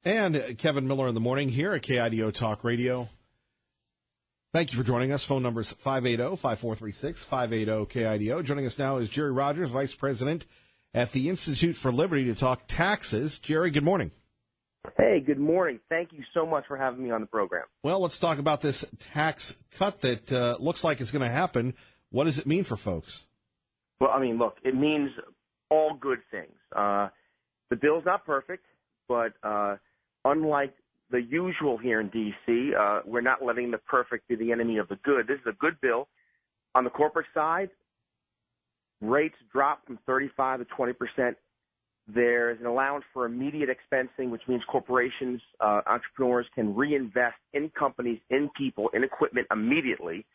And Kevin Miller in the morning here at KIDO Talk Radio. Thank you for joining us. Phone numbers 580-5436, 580-KIDO. Joining us now is Jerry Rogers, Vice President at the Institute for Liberty, to talk taxes. Jerry, good morning. Hey, good morning. Thank you so much for having me on the program. Well, let's talk about this tax cut that looks like it's going to happen. What does it mean for folks? Well, I mean, look, it means all good things. The bill's not perfect, but unlike the usual here in D.C., we're not letting the perfect be the enemy of the good. This is a good bill. On the corporate side, rates drop from 35 to 20%. There's an allowance for immediate expensing, which means corporations, entrepreneurs can reinvest in companies, in people, in equipment immediately.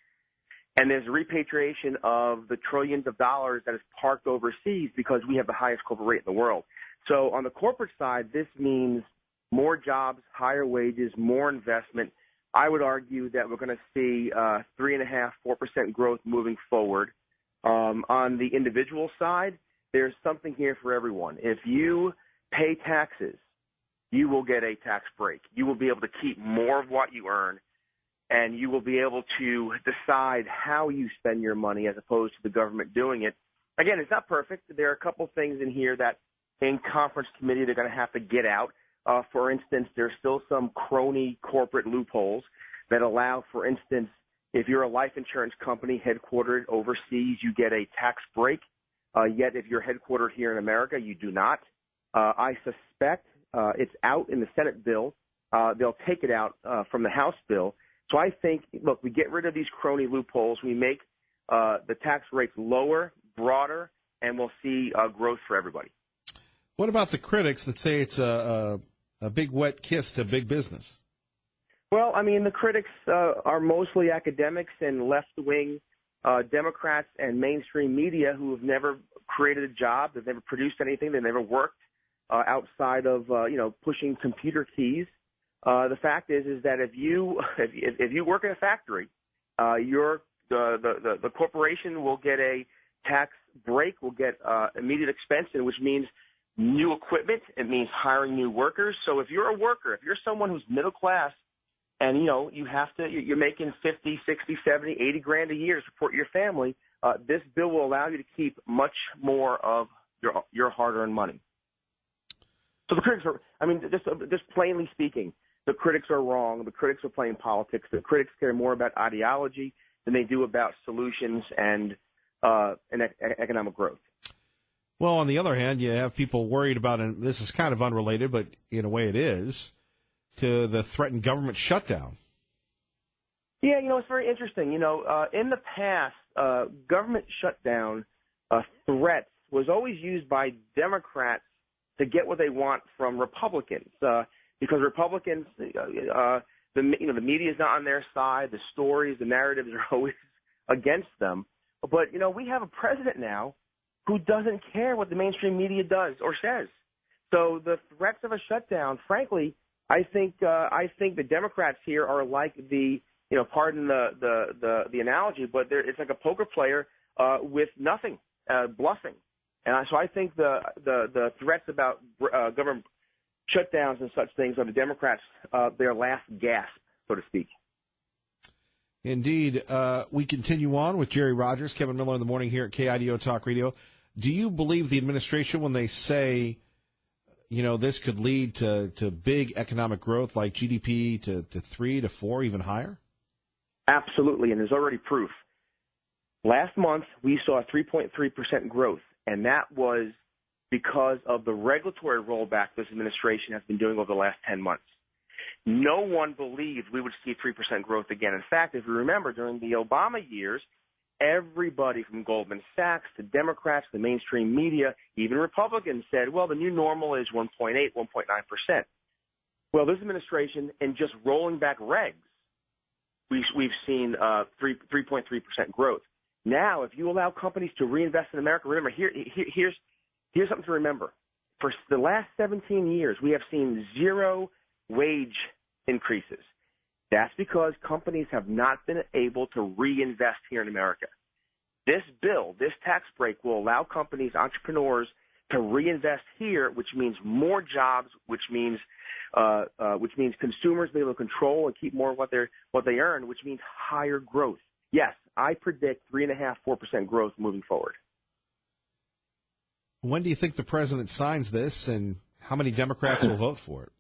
And there's a repatriation of the trillions of dollars that is parked overseas because we have the highest corporate rate in the world. So on the corporate side, this means more jobs, higher wages, more investment. I would argue that we're going to see 3.5%, 4% growth moving forward. On the individual side, there's something here for everyone. If you pay taxes, you will get a tax break. You will be able to keep more of what you earn, and you will be able to decide how you spend your money as opposed to the government doing it. Again, it's not perfect. There are a couple things in here that in conference committee they're going to have to get out. For instance, there's still some crony corporate loopholes that allow, for instance, if you're a life insurance company headquartered overseas, you get a tax break. Yet if you're headquartered here in America, you do not. I suspect it's out in the Senate bill. They'll take it out from the House bill. So I think, look, we get rid of these crony loopholes. We make the tax rates lower, broader, and we'll see growth for everybody. What about the critics that say it's a big wet kiss to big business? Well, I mean, the critics are mostly academics and left-wing Democrats and mainstream media who have never created a job, they've never produced anything, they've never worked outside of pushing computer keys. The fact is that if you work in a factory, the corporation will get a tax break, will get immediate expense, which means new equipment. It means hiring new workers. So if you're a worker, if you're someone who's middle class, and, you're making 50, 60, 70, 80 grand a year to support your family, this bill will allow you to keep much more of your hard-earned money. So the critics just plainly speaking, the critics are wrong. The critics are playing politics. The critics care more about ideology than they do about solutions and economic growth. Well, on the other hand, you have people worried about, and this is kind of unrelated, but in a way it is, to the threatened government shutdown. Yeah, it's very interesting. In the past, government shutdown threats was always used by Democrats to get what they want from Republicans, because Republicans, the media is not on their side. The stories, the narratives are always against them. But we have a president now who doesn't care what the mainstream media does or says. So the threats of a shutdown, frankly, I think the Democrats here are like pardon the analogy, but it's like a poker player with nothing, bluffing. And so I think the threats about government shutdowns and such things are the Democrats their last gasp, so to speak. Indeed. We continue on with Jerry Rogers, Kevin Miller in the morning here at KIDO Talk Radio. Do you believe the administration when they say, this could lead to big economic growth like GDP to 3 to 4, even higher? Absolutely, and there's already proof. Last month, we saw 3.3% growth, and that was because of the regulatory rollback this administration has been doing over the last 10 months. No one believed we would see 3% growth again. In fact, if you remember, during the Obama years, everybody from Goldman Sachs to Democrats, the mainstream media, even Republicans said, well, the new normal is 1.8, 1.9%. Well, this administration, in just rolling back regs, we've seen 3.3% growth. Now, if you allow companies to reinvest in America, remember, here's something to remember. For the last 17 years, we have seen 0 wage increases. That's because companies have not been able to reinvest here in America. This bill, this tax break, will allow companies, entrepreneurs, to reinvest here, which means more jobs, which means consumers be able to control and keep more of what they earn, which means higher growth. Yes, I predict 3.5–4% growth moving forward. When do you think the president signs this, and how many Democrats will vote for it?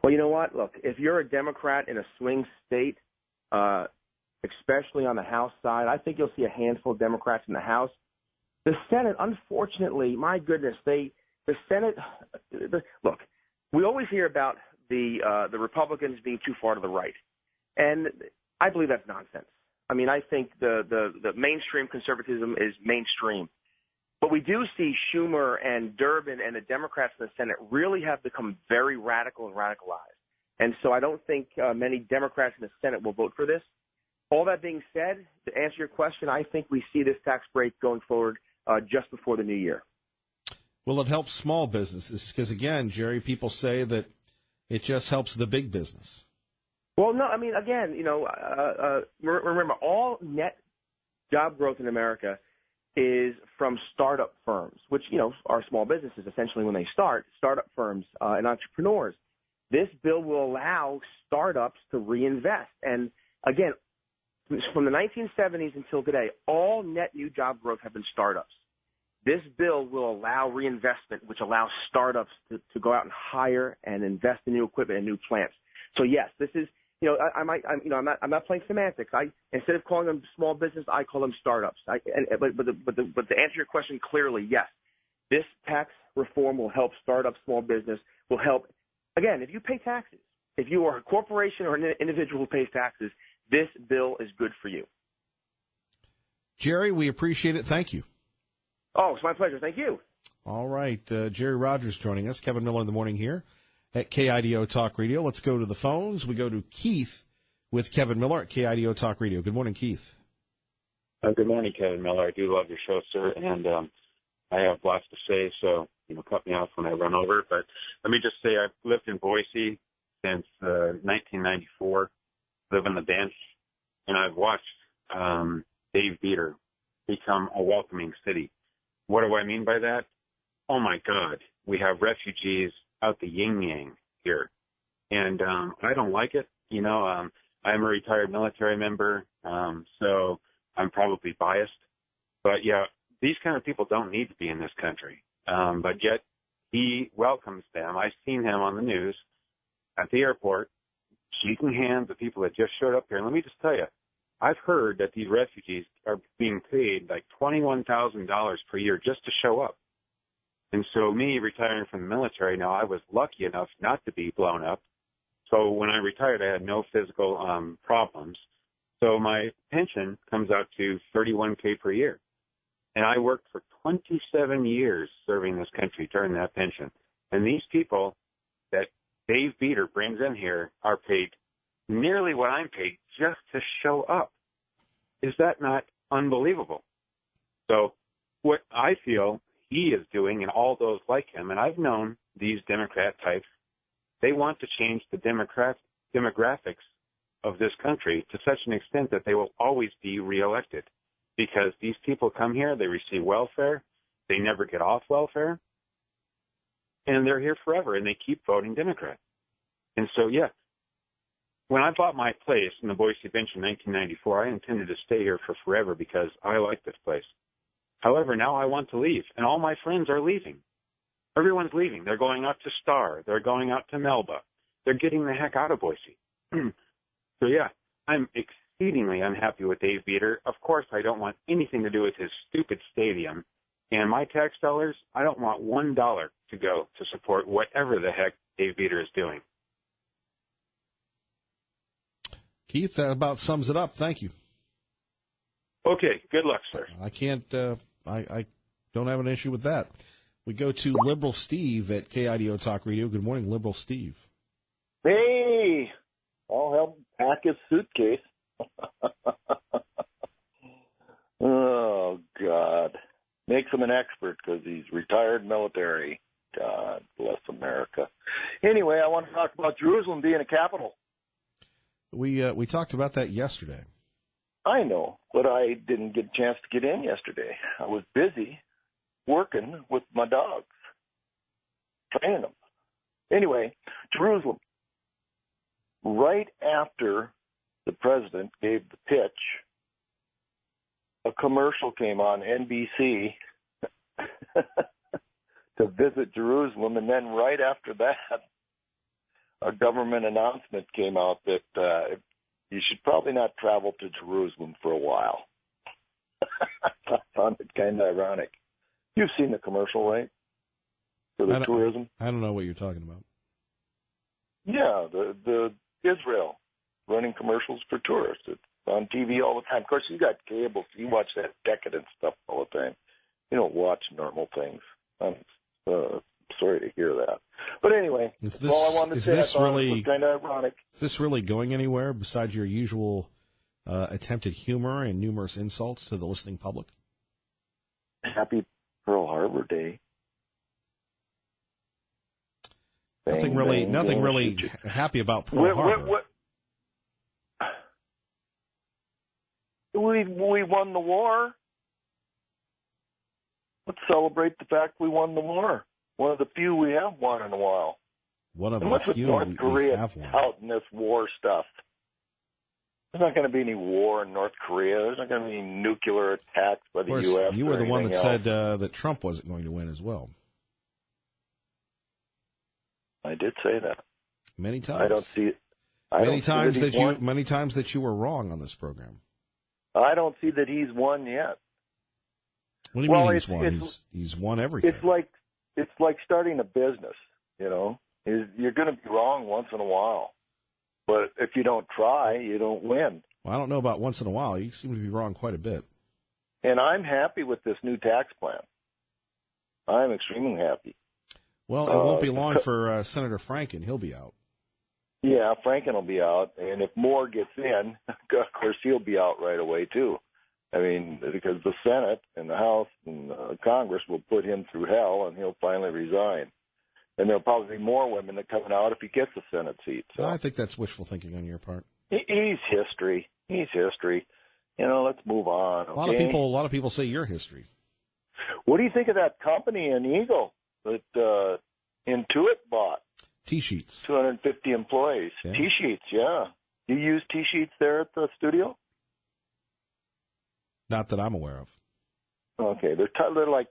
Well, you know what? Look, if you're a Democrat in a swing state, especially on the House side, I think you'll see a handful of Democrats in the House. The Senate, unfortunately, my goodness, the Senate. Look, we always hear about the Republicans being too far to the right, and I believe that's nonsense. I mean, I think the mainstream conservatism is mainstream. But we do see Schumer and Durbin and the Democrats in the Senate really have become very radical and radicalized. And so I don't think many Democrats in the Senate will vote for this. All that being said, to answer your question, I think we see this tax break going forward just before the new year. Will it help small businesses? Because, again, Jerry, people say that it just helps the big business. Well, no, I mean, again, remember, all net job growth in America is from startup firms, which, are small businesses, essentially, when they start, startup firms and entrepreneurs. This bill will allow startups to reinvest. And, again, from the 1970s until today, all net new job growth have been startups. This bill will allow reinvestment, which allows startups to go out and hire and invest in new equipment and new plants. So, yes, this is, I'm not playing semantics. Instead of calling them small business, I call them startups. But to answer your question clearly, yes, this tax reform will help startup small business. Will help. Again, if you pay taxes, if you are a corporation or an individual who pays taxes, this bill is good for you. Jerry, we appreciate it. Thank you. Oh, it's my pleasure. Thank you. All right, Jerry Rogers joining us. Kevin Miller in the morning here at KIDO Talk Radio. Let's go to the phones. We go to Keith with Kevin Miller at KIDO Talk Radio. Good morning, Keith. Good morning, Kevin Miller. I do love your show, sir, and I have lots to say, so cut me off when I run over. But let me just say I've lived in Boise since 1994, live on the bench, and I've watched Dave Beater become a welcoming city. What do I mean by that? Oh, my God, we have refugees out the yin-yang here. And I don't like it. I'm a retired military member, so I'm probably biased. But, yeah, these kind of people don't need to be in this country. But yet he welcomes them. I've seen him on the news at the airport shaking hands with people that just showed up here. And let me just tell you, I've heard that these refugees are being paid like $21,000 per year just to show up. And so me retiring from the military now, I was lucky enough not to be blown up. So when I retired, I had no physical problems. So my pension comes out to $31K per year. And I worked for 27 years serving this country during that pension. And these people that Dave Beater brings in here are paid nearly what I'm paid just to show up. Is that not unbelievable? So what I feel he is doing, and all those like him, and I've known these Democrat types, they want to change the demographics of this country to such an extent that they will always be reelected, because these people come here, they receive welfare, they never get off welfare, and they're here forever, and they keep voting Democrat. And so, yeah, when I bought my place in the Boise Bench in 1994, I intended to stay here for forever because I like this place. However, now I want to leave, and all my friends are leaving. Everyone's leaving. They're going out to Star. They're going out to Melba. They're getting the heck out of Boise. So, yeah, I'm exceedingly unhappy with Dave Beater. Of course, I don't want anything to do with his stupid stadium. And my tax dollars, I don't want $1 to go to support whatever the heck Dave Beater is doing. Keith, that about sums it up. Thank you. Okay, good luck, sir. I can't, I don't have an issue with that. We go to Liberal Steve at KIDO Talk Radio. Good morning, Liberal Steve. Hey, I'll help pack his suitcase. Oh, God. Makes him an expert because he's retired military. God bless America. Anyway, I want to talk about Jerusalem being a capital. We talked about that yesterday. I know, but I didn't get a chance to get in yesterday. I was busy. working with my dogs, training them. Anyway, Jerusalem. Right after the president gave the pitch, a commercial came on NBC to visit Jerusalem, and then right after that, a government announcement came out that you should probably not travel to Jerusalem for a while. I found it kind of ironic. You've seen the commercial, right? For the tourism? I don't know what you're talking about. Yeah, the Israel running commercials for tourists. It's on TV all the time. Of course, you got cable, so you watch that decadent stuff all the time. You don't watch normal things. I'm sorry to hear that. But anyway, that's all I wanted to say. This really kind of ironic. Is this really going anywhere besides your usual attempted humor and numerous insults to the listening public? Happy Pearl Harbor Day. Nothing really happy about Pearl Harbor. We won the war. Let's celebrate the fact we won the war. One of the few we have won in a while. One of the few North Korea have won. Out in this war stuff. There's not going to be any war in North Korea. There's not going to be any nuclear attacks by the U.S. You were the one that said that Trump wasn't going to win as well. I did say that many times. I don't see it. Many times that you were wrong on this program. I don't see that he's won yet. What do you mean he's won? He's won everything. It's like starting a business. You know, you're going to be wrong once in a while, but if you don't try, you don't win. Well, I don't know about once in a while. You seem to be wrong quite a bit. And I'm happy with this new tax plan. I'm extremely happy. Well, it won't be long for Senator Franken. He'll be out. Yeah, Franken will be out. And if Moore gets in, of course, he'll be out right away, too. I mean, because the Senate and the House and Congress will put him through hell, and he'll finally resign. And there'll probably be more women that coming out if he gets a Senate seat. So. I think that's wishful thinking on your part. He's history. He's history. You know, let's move on. Okay? A lot of people say you're history. What do you think of that company in Eagle that Intuit bought? T-Sheets. 250 employees. Yeah. T-Sheets, yeah. You use T-Sheets there at the studio? Not that I'm aware of. Okay, they're like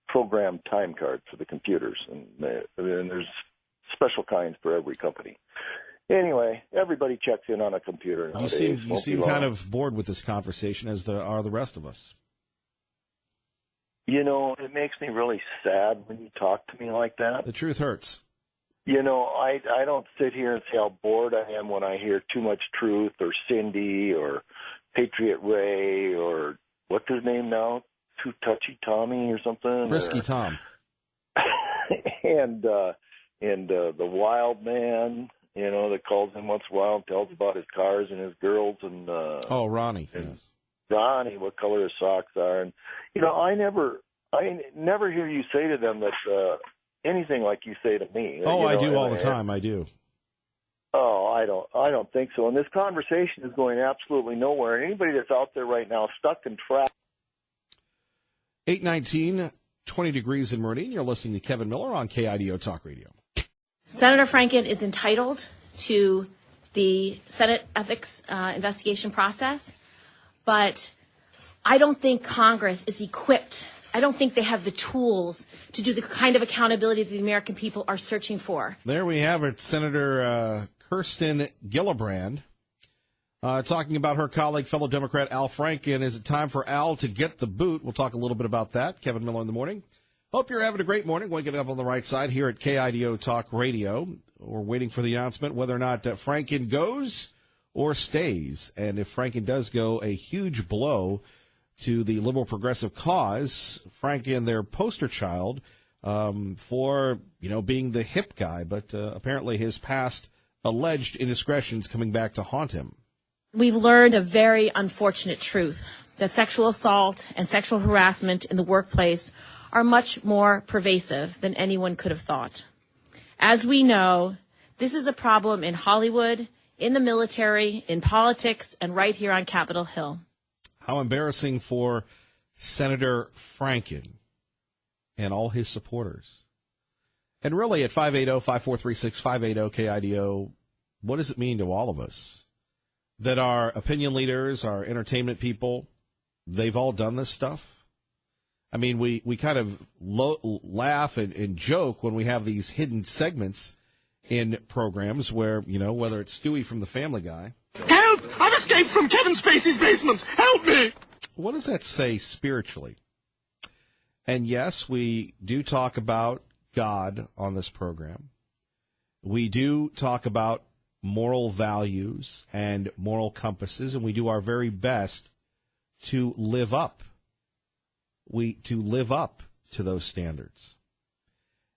programmed time cards for the computers, and there's special kinds for every company. Anyway, everybody checks in on a computer nowadays. You seem kind of bored with this conversation, as are the rest of us. You know, it makes me really sad when you talk to me like that. The truth hurts. You know, I don't sit here and say how bored I am when I hear Too Much Truth or Cindy or Patriot Ray or what's his name now? Too Touchy Tommy or something? Frisky Tom. and the Wild Man, you know, that calls in once in a while and tells about his cars and his girls and Ronnie, yes. Ronnie, what color his socks are. And you know, I never hear you say to them that anything like you say to me. Oh, I do all the time. I do. Oh, I don't think so. And this conversation is going absolutely nowhere. And anybody that's out there right now stuck in traffic. 8:19, 20 degrees in Meridian. You're listening to Kevin Miller on KIDO Talk Radio. Senator Franken is entitled to the Senate ethics investigation process, but I don't think Congress is equipped. I don't think they have the tools to do the kind of accountability that the American people are searching for. There we have it, Senator Kirsten Gillibrand talking about her colleague, fellow Democrat Al Franken. Is it time for Al to get the boot? We'll talk a little bit about that. Kevin Miller in the morning. Hope you're having a great morning, waking up on the right side here at KIDO Talk Radio. We're waiting for the announcement whether or not Franken goes or stays. And if Franken does go, a huge blow to the liberal progressive cause. Franken, their poster child for, being the hip guy. But apparently his past alleged indiscretions coming back to haunt him. We've learned a very unfortunate truth, that sexual assault and sexual harassment in the workplace are much more pervasive than anyone could have thought. As we know, this is a problem in Hollywood, in the military, in politics, and right here on Capitol Hill. How embarrassing for Senator Franken. and all his supporters. And really, at 580-5436, 580-KIDO, what does it mean to all of us? That our opinion leaders, our entertainment people, they've all done this stuff? I mean, we kind of laugh and joke when we have these hidden segments in programs where, you know, whether it's Stewie from The Family Guy. Help! I've escaped from Kevin Spacey's basement! Help me! What does that say spiritually? And yes, we do talk about God on this program. We do talk about moral values and moral compasses, and we do our very best to live up. To live up to those standards.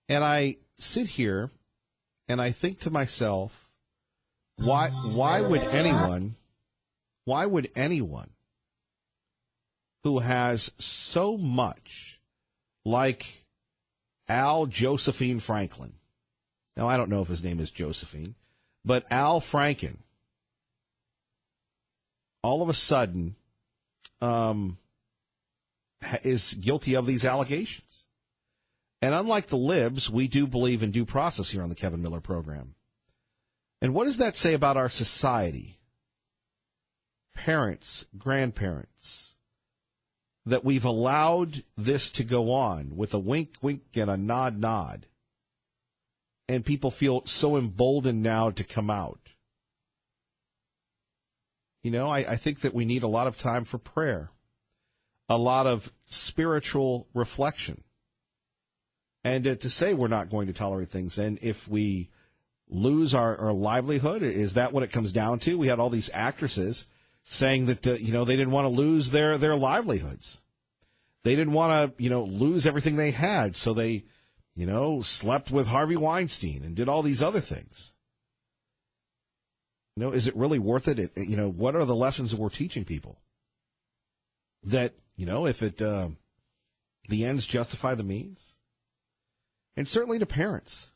And I sit here and I think to myself, why would anyone who has so much like Al Josephine Franklin, now I don't know if his name is Josephine, but Al Franken, all of a sudden is guilty of these allegations? And unlike the libs, we do believe in due process here on the Kevin Miller program. And what does that say about our society? Parents, grandparents, that we've allowed this to go on with a wink, wink, and a nod, nod. And people feel so emboldened now to come out. You know, I think that we need a lot of time for prayer, a lot of spiritual reflection. And to say we're not going to tolerate things, and if we lose our livelihood, is that what it comes down to? We had all these actresses saying that, they didn't want to lose their livelihoods. They didn't want to, lose everything they had, so they, slept with Harvey Weinstein and did all these other things. Is it really worth it? What are the lessons that we're teaching people? That, if the ends justify the means? And certainly to parents.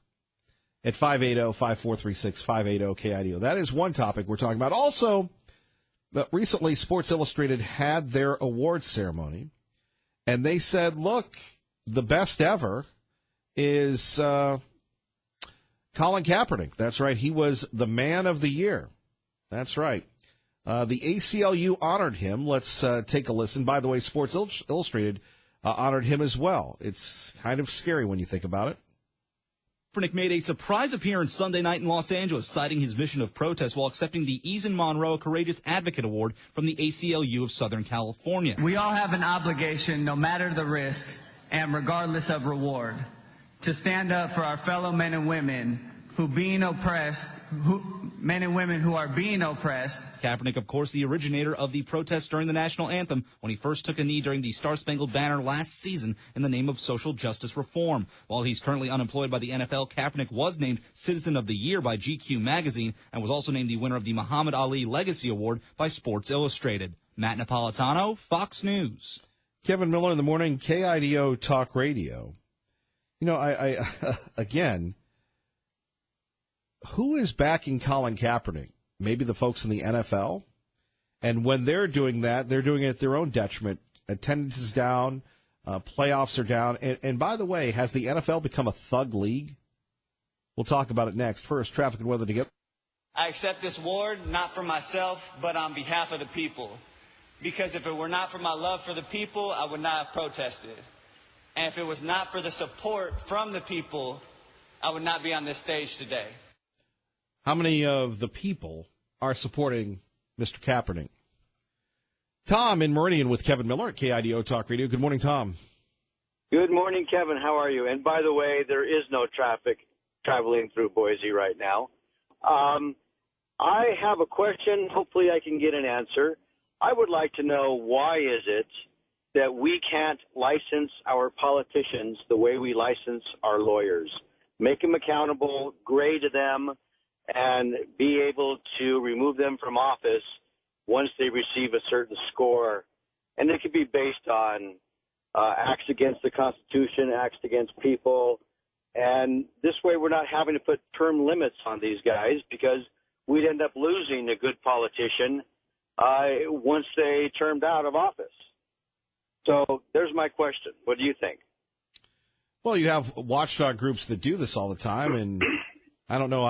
At 580-5436, 580-KIDO. That is one topic we're talking about. Also, recently Sports Illustrated had their awards ceremony, and they said, look, the best ever is Colin Kaepernick. That's right. He was the man of the year. That's right. The ACLU honored him. Let's take a listen. By the way, Sports Illustrated honored him as well. It's kind of scary when you think about it. Kaepernick made a surprise appearance Sunday night in Los Angeles, citing his mission of protest while accepting the Eason Monroe Courageous Advocate Award from the ACLU of Southern California. We all have an obligation, no matter the risk and regardless of reward, to stand up for our fellow men and women who are being oppressed. Kaepernick, of course, the originator of the protests during the national anthem when he first took a knee during the Star-Spangled Banner last season in the name of social justice reform. While he's currently unemployed by the NFL, Kaepernick was named Citizen of the Year by GQ magazine and was also named the winner of the Muhammad Ali Legacy Award by Sports Illustrated. Matt Napolitano, Fox News. Kevin Miller in the morning, KIDO Talk Radio. I again, who is backing Colin Kaepernick? Maybe the folks in the NFL? And when they're doing that, they're doing it at their own detriment. Attendance is down. Playoffs are down. And by the way, has the NFL become a thug league? We'll talk about it next. First, traffic and weather to get. I accept this award not for myself, but on behalf of the people. Because if it were not for my love for the people, I would not have protested. And if it was not for the support from the people, I would not be on this stage today. How many of the people are supporting Mr. Kaepernick? Tom in Meridian with Kevin Miller at KIDO Talk Radio. Good morning, Tom. Good morning, Kevin. How are you? And by the way, there is no traffic traveling through Boise right now. I have a question. Hopefully I can get an answer. I would like to know, why is it that we can't license our politicians the way we license our lawyers? Make them accountable, grade them, and be able to remove them from office once they receive a certain score. And it could be based on acts against the Constitution, acts against people. And this way we're not having to put term limits on these guys, because we'd end up losing a good politician once they termed out of office. So there's my question. What do you think? Well, you have watchdog groups that do this all the time, and I don't know,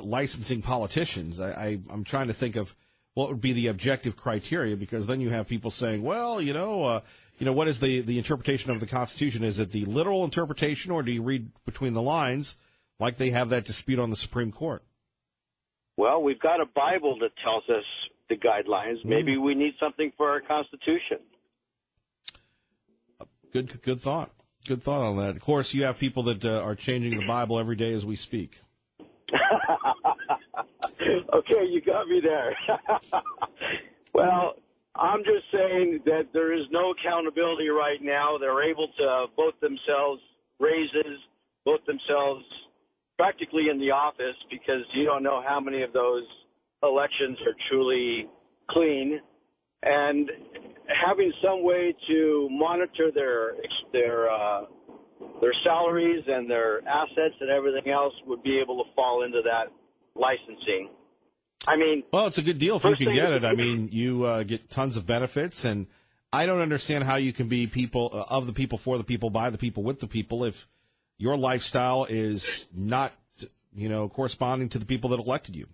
licensing politicians. I'm trying to think of what would be the objective criteria, because then you have people saying, well, what is the interpretation of the Constitution? Is it the literal interpretation, or do you read between the lines like they have that dispute on the Supreme Court? Well, we've got a Bible that tells us the guidelines. Maybe we need something for our Constitution. Good thought. Good thought on that. Of course, you have people that are changing the Bible every day as we speak. Okay, you got me there. Well, I'm just saying that there is no accountability right now. They're able to vote themselves raises, vote themselves practically in the office, because you don't know how many of those elections are truly clean. And having some way to monitor their salaries and their assets and everything else would be able to fall into that licensing. I mean, well, it's a good deal if you can get it. I mean, you get tons of benefits, and I don't understand how you can be people of the people, for the people, by the people, with the people, if your lifestyle is not, corresponding to the people that elected you.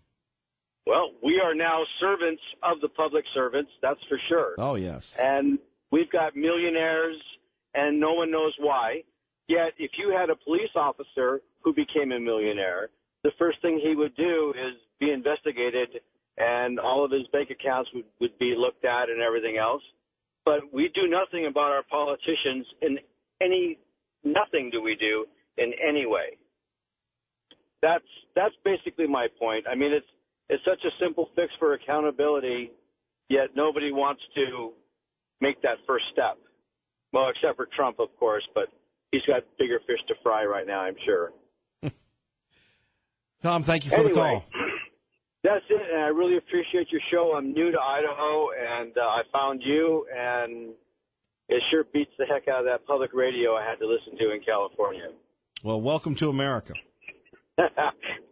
Well, we are now servants of the public servants, that's for sure. Oh, yes. And we've got millionaires, and no one knows why. Yet, if you had a police officer who became a millionaire, the first thing he would do is be investigated, and all of his bank accounts would be looked at and everything else. But we do nothing about our politicians nothing do we do in any way. That's basically my point. I mean, it's such a simple fix for accountability, yet nobody wants to make that first step. Well, except for Trump, of course, but he's got bigger fish to fry right now, I'm sure. Tom, thank you for the call. That's it, and I really appreciate your show. I'm new to Idaho, and I found you, and it sure beats the heck out of that public radio I had to listen to in California. Well, welcome to America.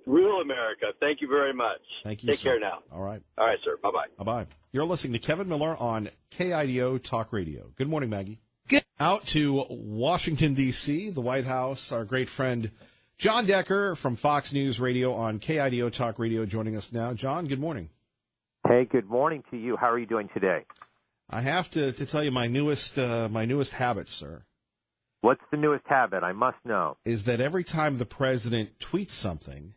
Real America. Thank you very much. Thank you, Take sir. care now. All right. All right, sir. Bye-bye. Bye-bye. You're listening to Kevin Miller on KIDO Talk Radio. Good morning, Maggie. Good. Out to Washington, D.C., the White House, our great friend John Decker from Fox News Radio on KIDO Talk Radio joining us now. John, good morning. Hey, good morning to you. How are you doing today? I have to tell you my newest habit, sir. What's the newest habit? I must know. Is that every time the president tweets something,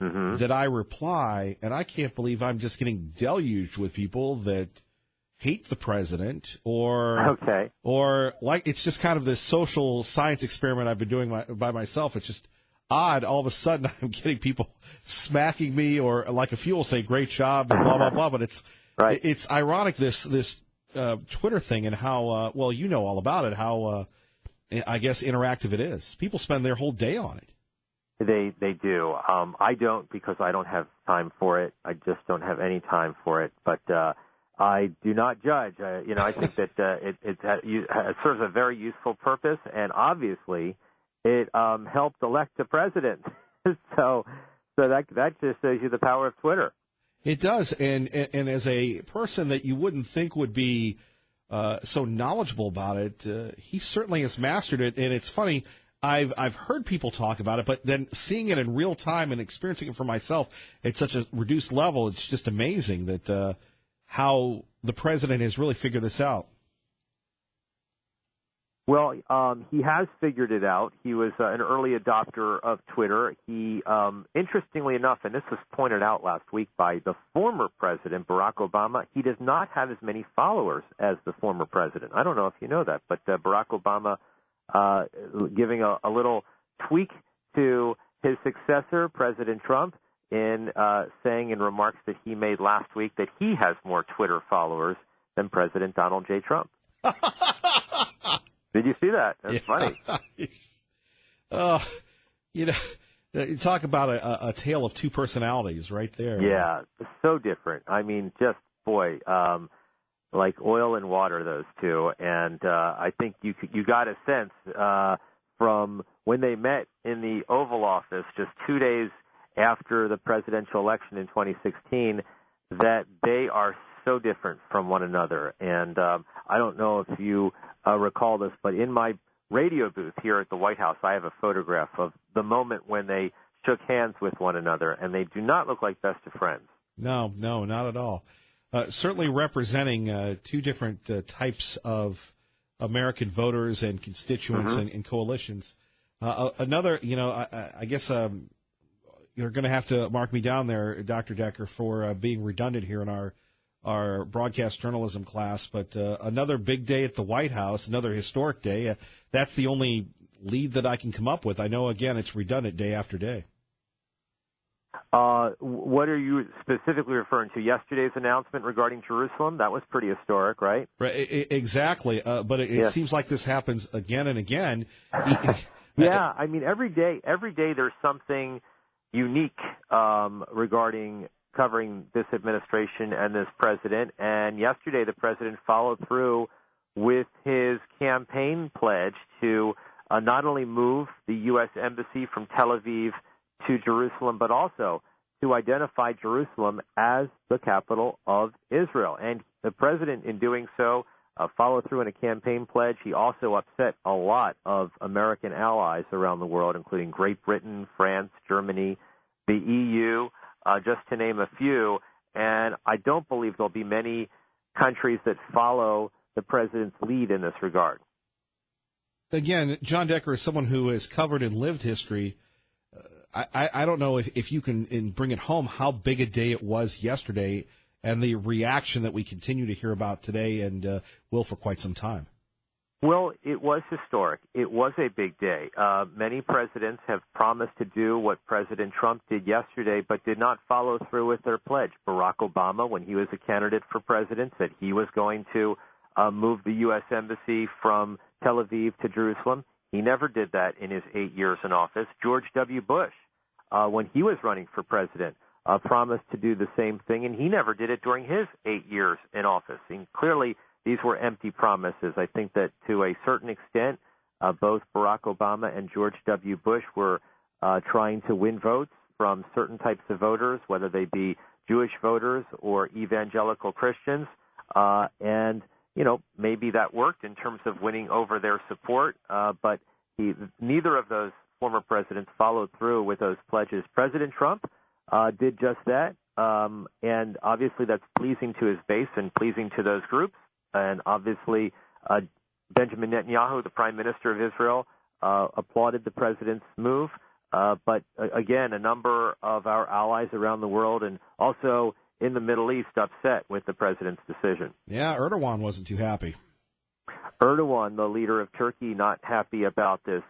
that I reply, and I can't believe I'm just getting deluged with people that hate the president, or like, it's just kind of this social science experiment I've been doing by myself. It's just odd. All of a sudden, I'm getting people smacking me, or like a few will say, "Great job," and blah blah blah. But it's ironic, this Twitter thing, and how well, you know all about it. How I guess interactive it is. People spend their whole day on it. They do. I don't, because I don't have time for it. I just don't have any time for it. But I do not judge. I think that it serves a very useful purpose, and obviously it helped elect a president. so that just shows you the power of Twitter. It does, and as a person that you wouldn't think would be so knowledgeable about it, he certainly has mastered it. And it's funny, I've heard people talk about it, but then seeing it in real time and experiencing it for myself at such a reduced level, it's just amazing that how the president has really figured this out. Well, he has figured it out. He was an early adopter of Twitter. He, interestingly enough, and this was pointed out last week by the former president, Barack Obama, he does not have as many followers as the former president. I don't know if you know that, but Barack Obama giving a little tweak to his successor, President Trump, in saying in remarks that he made last week that he has more Twitter followers than President Donald J. Trump. Did you see that? That's funny. You talk about a tale of two personalities right there. Yeah, so different. I mean, just, boy, like oil and water, those two. And I think you got a sense from when they met in the Oval Office just 2 days after the presidential election in 2016 that they are so different from one another. And I don't know if you recall this, but in my radio booth here at the White House, I have a photograph of the moment when they shook hands with one another, and they do not look like best of friends. No, not at all. Certainly representing two different types of American voters and constituents and coalitions. Another, I guess you're going to have to mark me down there, Dr. Decker, for being redundant here in our broadcast journalism class. But another big day at the White House, another historic day. That's the only lead that I can come up with. I know, again, it's redundant day after day. What are you specifically referring to? Yesterday's announcement regarding Jerusalem? That was pretty historic, right? Right, exactly. But it seems like this happens again and again. Yeah, I mean, every day there's something unique regarding covering this administration and this president. And yesterday the president followed through with his campaign pledge to not only move the U.S. Embassy from Tel Aviv to Jerusalem, but also to identify Jerusalem as the capital of Israel. And the president, in doing so, followed through in a campaign pledge. He also upset a lot of American allies around the world, including Great Britain, France, Germany, the EU, just to name a few. And I don't believe there'll be many countries that follow the president's lead in this regard. Again, John Decker is someone who has covered and lived history. I don't know if you can bring it home how big a day it was yesterday and the reaction that we continue to hear about today and will for quite some time. Well, it was historic. It was a big day. Many presidents have promised to do what President Trump did yesterday, but did not follow through with their pledge. Barack Obama, when he was a candidate for president, said he was going to move the U.S. Embassy from Tel Aviv to Jerusalem. He never did that in his 8 years in office. George W. Bush, when he was running for president, promised to do the same thing, and he never did it during his 8 years in office. And clearly, these were empty promises. I think that to a certain extent, both Barack Obama and George W. Bush were trying to win votes from certain types of voters, whether they be Jewish voters or evangelical Christians. And, maybe that worked in terms of winning over their support, but neither of those former presidents followed through with those pledges. President Trump did just that, and obviously that's pleasing to his base and pleasing to those groups. And obviously Benjamin Netanyahu, the prime minister of Israel, applauded the president's move. But again, a number of our allies around the world and also in the Middle East upset with the president's decision. Yeah, Erdogan wasn't too happy. Erdogan, the leader of Turkey, not happy about this.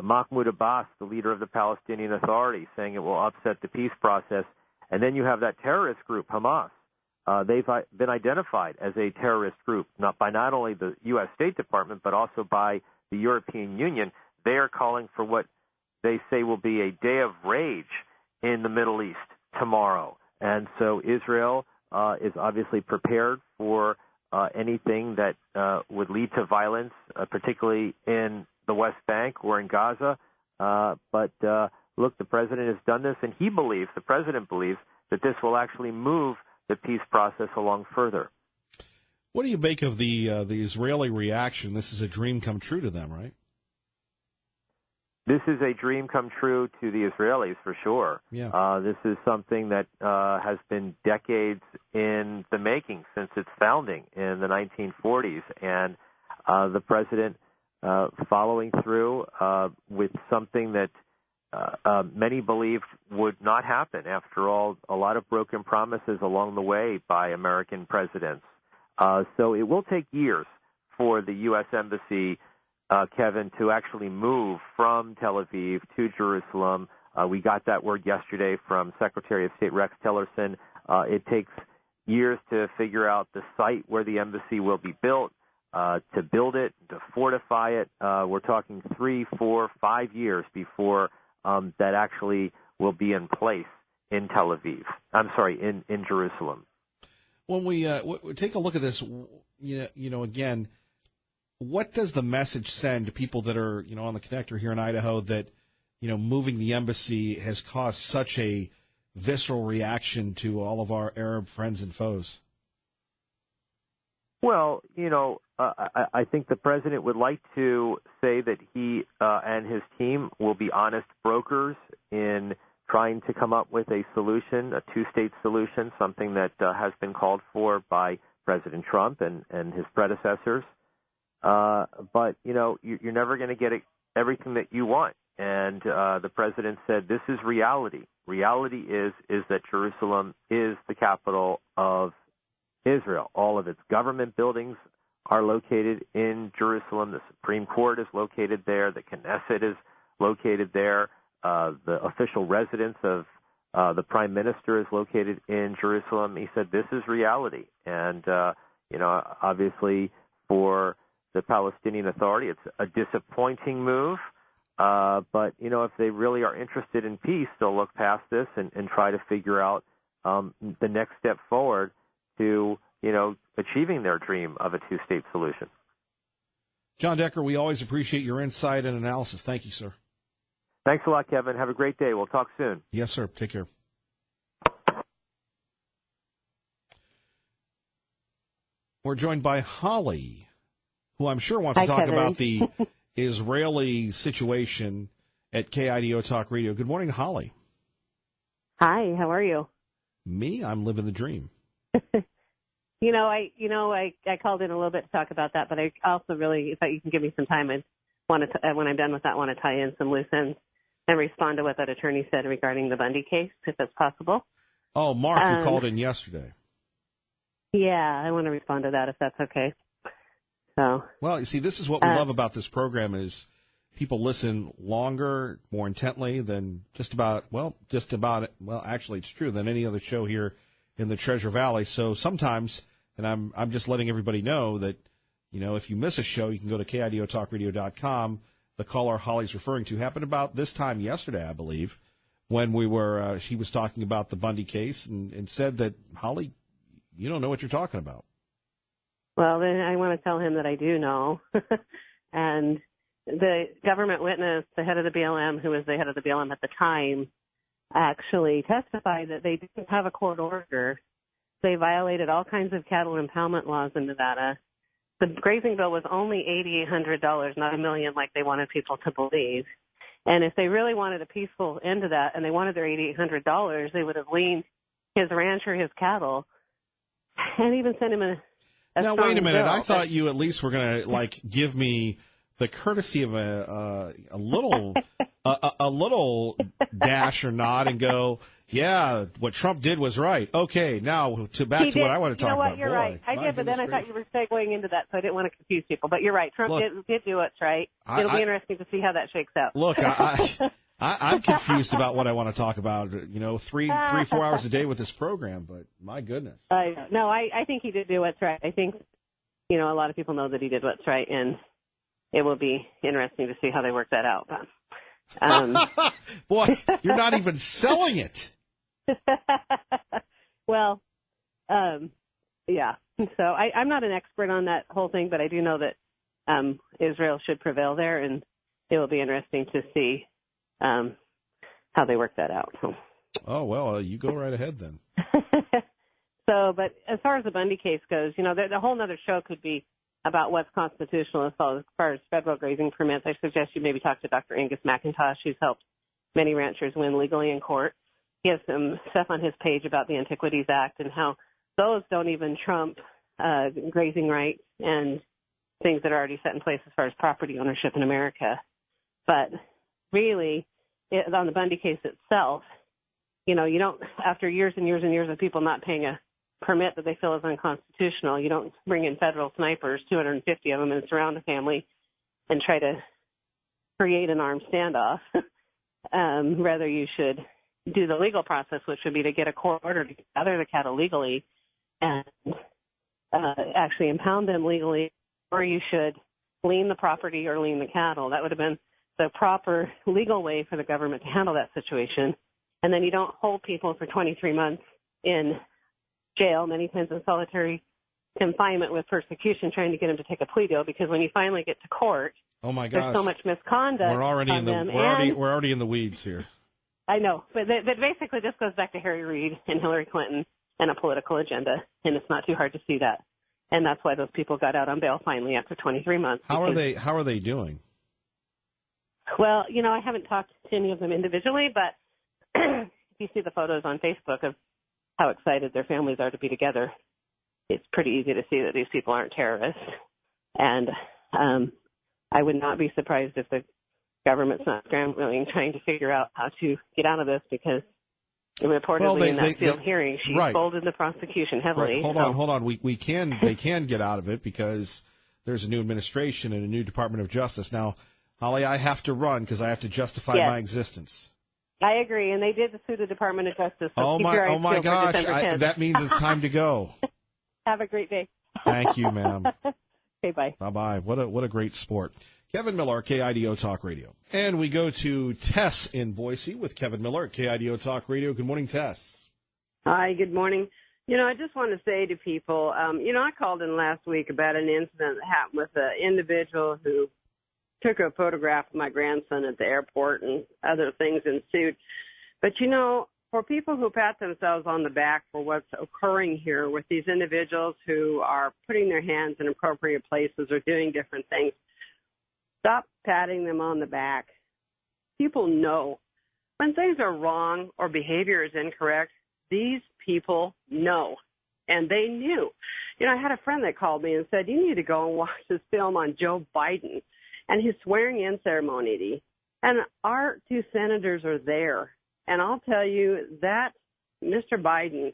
Mahmoud Abbas, the leader of the Palestinian Authority, saying it will upset the peace process. And then you have that terrorist group, Hamas. They've been identified as a terrorist group, not only the U.S. State Department, but also by the European Union. They are calling for what they say will be a day of rage in the Middle East tomorrow. And so Israel is obviously prepared for anything that would lead to violence, particularly in the West Bank or in Gaza. But look, the president has done this, and the president believes, that this will actually move the peace process along further. What do you make of the Israeli reaction? This is a dream come true to them, right? This is a dream come true to the Israelis, for sure. Yeah. This is something that has been decades in the making since its founding in the 1940s. And the president following through with something that many believed would not happen. After all, a lot of broken promises along the way by American presidents. So it will take years for the U.S. Embassy, Kevin, to actually move from Tel Aviv to Jerusalem. We got that word yesterday from Secretary of State Rex Tillerson. It takes years to figure out the site where the embassy will be built, to build it, to fortify it. We're talking 3, 4, 5 years before that actually will be in place in Tel Aviv. I'm sorry, in Jerusalem. When we take a look at this, again, what does the message send to people that are, on the connector here in Idaho that, moving the embassy has caused such a visceral reaction to all of our Arab friends and foes? Well, I think the president would like to say that he and his team will be honest brokers in trying to come up with a solution, a two-state solution, something that has been called for by President Trump and his predecessors. But, you're never going to get everything that you want. And the president said, this is reality. Reality is that Jerusalem is the capital of Israel. All of its government buildings are located in Jerusalem. The Supreme Court is located there. The Knesset is located there. The official residence of the prime minister is located in Jerusalem. He said this is reality. And, obviously for the Palestinian Authority, it's a disappointing move. But, if they really are interested in peace, they'll look past this and try to figure out the next step forward to, achieving their dream of a two-state solution. John Decker, we always appreciate your insight and analysis. Thank you, sir. Thanks a lot, Kevin. Have a great day. We'll talk soon. Yes, sir. Take care. We're joined by Holly, who I'm sure wants to talk about the Israeli situation at KIDO Talk Radio. Good morning, Holly. Hi, how are you? Me? I'm living the dream. I called in a little bit to talk about that, but I also really, if you can give me some time, I want to, when I'm done with that, want to tie in some loose ends and respond to what that attorney said regarding the Bundy case, if that's possible. Oh, Mark, who called in yesterday. Yeah, I want to respond to that if that's okay. So. Well, you see, this is what we love about this program is people listen longer, more intently than actually it's true, than any other show here in the Treasure Valley. So sometimes, and I'm just letting everybody know that, if you miss a show, you can go to KIDOTalkRadio.com. The caller Holly's referring to happened about this time yesterday, I believe, when she was talking about the Bundy case and said that, Holly, you don't know what you're talking about. Well, then I want to tell him that I do know. And the government witness, the head of the BLM, who was the head of the BLM at the time, actually testified that they didn't have a court order. They violated all kinds of cattle impoundment laws in Nevada. The grazing bill was only $8,800, not $1 million like they wanted people to believe. And if they really wanted a peaceful end to that and they wanted their $8,800, they would have leaned his ranch or his cattle and even sent him a Now, wait a minute. Bill. I thought you at least were going to, give me the courtesy of a little a little dash or nod and go, yeah, what Trump did was right. Okay, now back to what I want to talk about. You're right. I did, but then I thought you were segueing into that, so I didn't want to confuse people. But you're right. Trump did do what's right. It'll be interesting to see how that shakes out. Look, I'm confused about what I want to talk about. 4 hours a day with this program, but my goodness. I think he did do what's right. I think, a lot of people know that he did what's right, and it will be interesting to see how they work that out. Boy, you're not even selling it. Well, yeah. So I'm not an expert on that whole thing, but I do know that Israel should prevail there, and it will be interesting to see how they work that out. Oh, well, you go right ahead then. But as far as the Bundy case goes, the whole other show could be about what's constitutional as far as federal grazing permits. I suggest you maybe talk to Dr. Angus McIntosh, who's helped many ranchers win legally in court. He has some stuff on his page about the Antiquities Act and how those don't even trump grazing rights and things that are already set in place as far as property ownership in America. But really, on the Bundy case itself, you don't, after years and years and years of people not paying a permit that they feel is unconstitutional, you don't bring in federal snipers, 250 of them, and surround a family and try to create an armed standoff. Rather, you should do the legal process, which would be to get a court order to gather the cattle legally and actually impound them legally, or you should lien the property or lien the cattle. That would have been the proper legal way for the government to handle that situation. And then you don't hold people for 23 months in jail, many times in solitary confinement with persecution, trying to get them to take a plea deal, because when you finally get to court, oh my gosh, there's so much misconduct. We're already in the weeds here. I know, but basically this goes back to Harry Reid and Hillary Clinton and a political agenda, and it's not too hard to see that. And that's why those people got out on bail finally after 23 months. How are they doing? Well, I haven't talked to any of them individually, but if you see the photos on Facebook of how excited their families are to be together, it's pretty easy to see that these people aren't terrorists. And I would not be surprised if the government's not scrambling, trying to figure out how to get out of this, because reportedly in that field hearing, she folded the prosecution heavily. Right. Hold on. They can get out of it because there's a new administration and a new Department of Justice. Now, Holly, I have to run because I have to justify my existence. I agree, and they did sue the Department of Justice. So oh my gosh, that means it's time to go. Have a great day. Thank you, ma'am. Okay, bye. Bye-bye. What a great sport. Kevin Miller, KIDO Talk Radio. And we go to Tess in Boise with Kevin Miller at KIDO Talk Radio. Good morning, Tess. Hi, good morning. I just want to say to people, I called in last week about an incident that happened with an individual who took a photograph of my grandson at the airport and other things ensued. But, for people who pat themselves on the back for what's occurring here with these individuals who are putting their hands in appropriate places or doing different things, stop patting them on the back. People know when things are wrong or behavior is incorrect. These people know, and they knew. I had a friend that called me and said, you need to go and watch this film on Joe Biden and his swearing-in ceremony. And our two senators are there. And I'll tell you that Mr. Biden,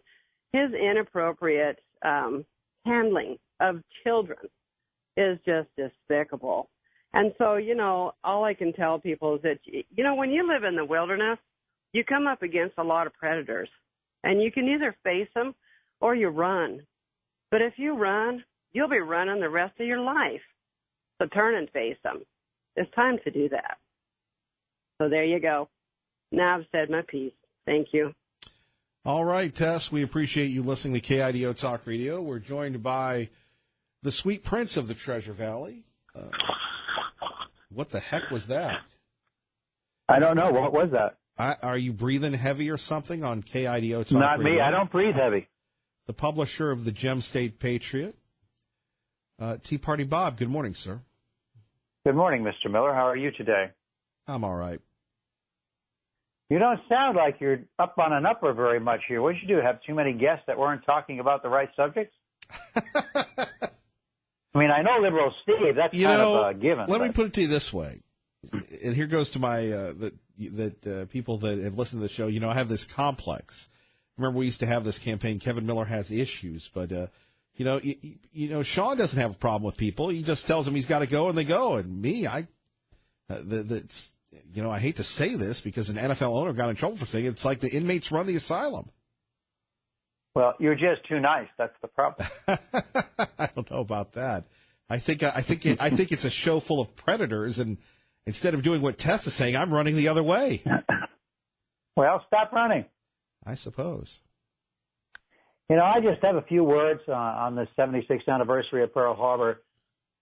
his inappropriate handling of children is just despicable. And so, all I can tell people is that, when you live in the wilderness, you come up against a lot of predators. And you can either face them or you run. But if you run, you'll be running the rest of your life. So turn and face them. It's time to do that. So there you go. Now I've said my piece. Thank you. All right, Tess, we appreciate you listening to KIDO Talk Radio. We're joined by the sweet prince of the Treasure Valley. What the heck was that? I don't know. What was that? Are you breathing heavy or something on KIDO Talk Not Radio? me. I don't breathe heavy. The publisher of the Gem State Patriot. Tea Party Bob, good morning, sir. Good morning, Mr. Miller. How are you today? I'm all right. You don't sound like you're up on an upper very much here. What did you do? Have too many guests that weren't talking about the right subjects? I mean, I know liberal Steve. That's kind of a given. Let me put it to you this way. And here goes to my people that have listened to the show. I have this complex. Remember, we used to have this campaign. Kevin Miller has issues, but Sean doesn't have a problem with people. He just tells them he's got to go, and they go. And me, I hate to say this because an NFL owner got in trouble for saying it. It's like the inmates run the asylum. Well, you're just too nice. That's the problem. I don't know about that. I think it's a show full of predators, and instead of doing what Tess is saying, I'm running the other way. Well, stop running. I suppose. I just have a few words on the 76th anniversary of Pearl Harbor.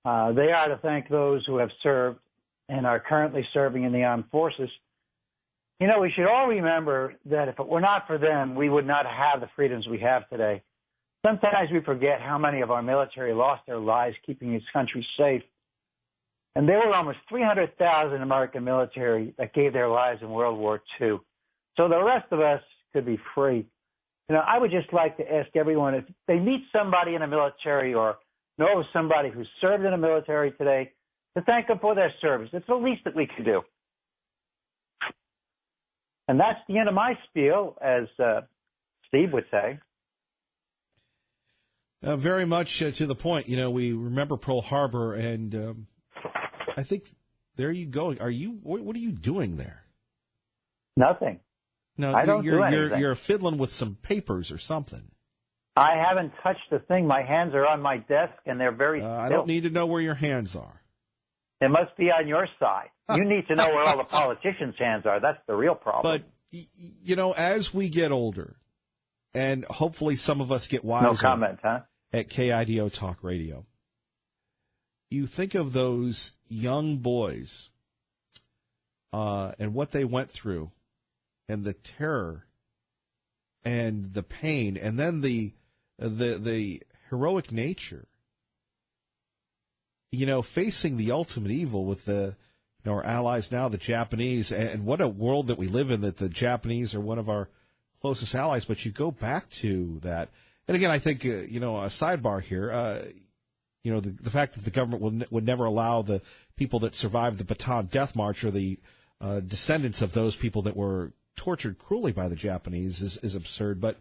They are to thank those who have served and are currently serving in the armed forces. We should all remember that if it were not for them, we would not have the freedoms we have today. Sometimes we forget how many of our military lost their lives keeping this country safe. And there were almost 300,000 American military that gave their lives in World War II. So the rest of us could be free. I would just like to ask everyone, if they meet somebody in the military or know of somebody who served in the military today, to thank them for their service. It's the least that we can do. And that's the end of my spiel, as Steve would say. Very much to the point. We remember Pearl Harbor, and I think there you go. What are you doing there? Nothing. No, I don't do anything. You're fiddling with some papers or something. I haven't touched the thing. My hands are on my desk, and they're very still. I don't need to know where your hands are. It must be on your side. You need to know where all the politicians' hands are. That's the real problem. But, as we get older, and hopefully some of us get wiser no comment, huh? At KIDO Talk Radio, you think of those young boys and what they went through and the terror and the pain and then the heroic nature facing the ultimate evil with our allies now, the Japanese, and what a world that we live in, that the Japanese are one of our closest allies. But you go back to that. And again, I think, a sidebar here, the fact that the government would never allow the people that survived the Bataan Death March or the descendants of those people that were tortured cruelly by the Japanese is absurd. But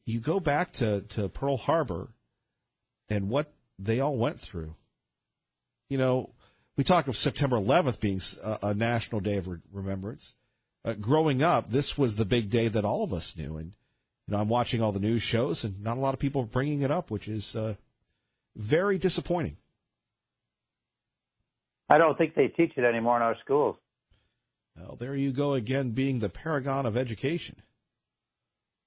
you go back to Pearl Harbor and what they all went through. We talk of September 11th being a national day of remembrance. Growing up, this was the big day that all of us knew. And, I'm watching all the news shows, and not a lot of people are bringing it up, which is very disappointing. I don't think they teach it anymore in our schools. Well, there you go again, being the paragon of education.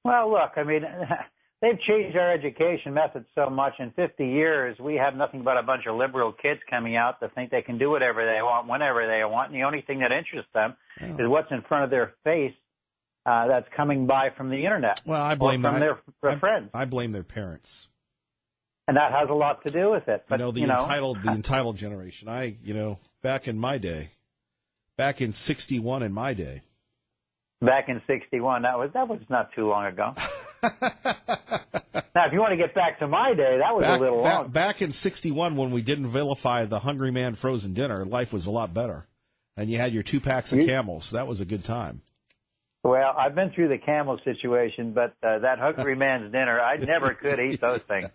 Well, look, they've changed our education methods so much. In 50 years, we have nothing but a bunch of liberal kids coming out that think they can do whatever they want, whenever they want, and the only thing that interests them is what's in front of their face that's coming by from the Internet. Well, I blame from their friends. I blame their parents. And that has a lot to do with it. But, the entitled generation. Back in my day, back in 61 in my day. Back in 61, that was not too long ago. Now, if you want to get back to my day, that was a little long. Back in 61, when we didn't vilify the hungry man frozen dinner, life was a lot better. And you had your 2 packs of Camels. That was a good time. Well, I've been through the Camel situation, but that hungry man's dinner, I never could eat those things.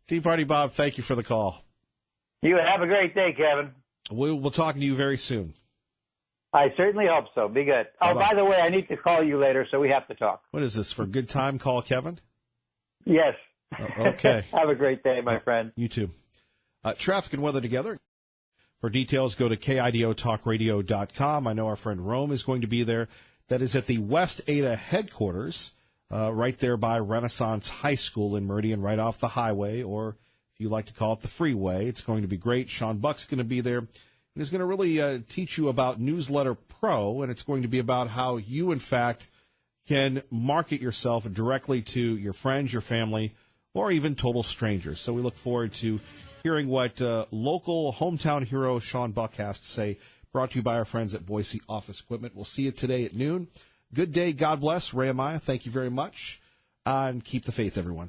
Tea Party Bob, thank you for the call. You have a great day, Kevin. We'll talk to you very soon. I certainly hope so. Be good. Oh, by the way, I need to call you later, so we have to talk. What is this, for good time? Call Kevin? Yes. Okay. Have a great day, my friend. You too. Traffic and weather together. For details, go to KIDOTalkRadio.com. I know our friend Rome is going to be there. That is at the West Ada headquarters, right there by Renaissance High School in Meridian, right off the highway, or if you like to call it the freeway. It's going to be great. Sean Buck's going to be there. And he's going to really teach you about Newsletter Pro, and it's going to be about how you, in fact, can market yourself directly to your friends, your family, or even total strangers. So we look forward to hearing what local hometown hero Sean Buck has to say, brought to you by our friends at Boise Office Equipment. We'll see you today at noon. Good day. God bless. Ray Amaya, thank you very much. And keep the faith, everyone.